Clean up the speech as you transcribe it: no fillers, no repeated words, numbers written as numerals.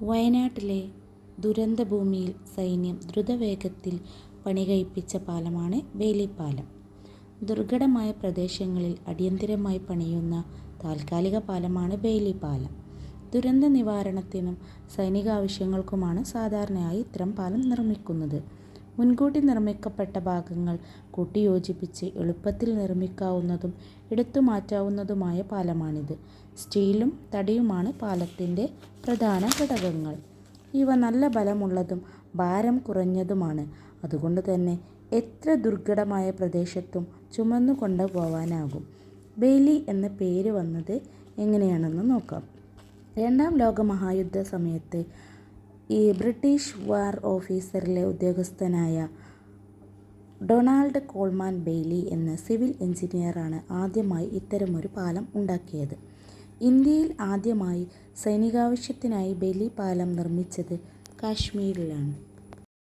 വയനാട്ടിലെ ദുരന്തഭൂമിയിൽ സൈന്യം ദ്രുതവേഗത്തിൽ പണികഴിപ്പിച്ച പാലമാണ് ബെയ്ലി പാലം. ദുർഘടമായ പ്രദേശങ്ങളിൽ അടിയന്തരമായി പണിയുന്ന താൽക്കാലിക പാലമാണ് ബെയ്ലി പാലം. ദുരന്ത നിവാരണത്തിനും സൈനികാവശ്യങ്ങൾക്കുമാണ് സാധാരണയായി ഇത്തരം പാലം നിർമ്മിക്കുന്നത്. മുൻകൂട്ടി നിർമ്മിക്കപ്പെട്ട ഭാഗങ്ങൾ കൂട്ടിയോജിപ്പിച്ച് എളുപ്പത്തിൽ നിർമ്മിക്കാവുന്നതും എടുത്തുമാറ്റാവുന്നതുമായ പാലമാണിത്. സ്റ്റീലും തടിയുമാണ് പാലത്തിൻ്റെ പ്രധാന ഘടകങ്ങൾ. ഇവ നല്ല ബലമുള്ളതും ഭാരം കുറഞ്ഞതുമാണ്. അതുകൊണ്ട് തന്നെ എത്ര ദുർഘടമായ പ്രദേശത്തും ചുമന്നു കൊണ്ടുപോവാനാകും. ബെയ്ലി എന്ന പേര് വന്നത് എങ്ങനെയാണെന്ന് നോക്കാം. രണ്ടാം ലോക മഹായുദ്ധ സമയത്ത് ബ്രിട്ടീഷ് വാർ ഓഫീസറിലെ ഉദ്യോഗസ്ഥനായ ഡൊണാൾഡ് കോൾമാൻ ബെയ്ലി എന്ന സിവിൽ എഞ്ചിനീയറാണ് ആദ്യമായി ഇത്തരമൊരു പാലം ഉണ്ടാക്കിയത്. ഇന്ത്യയിൽ ആദ്യമായി സൈനികാവശ്യത്തിനായി ബെയ്ലി പാലം നിർമ്മിച്ചത് കാശ്മീരിലാണ്.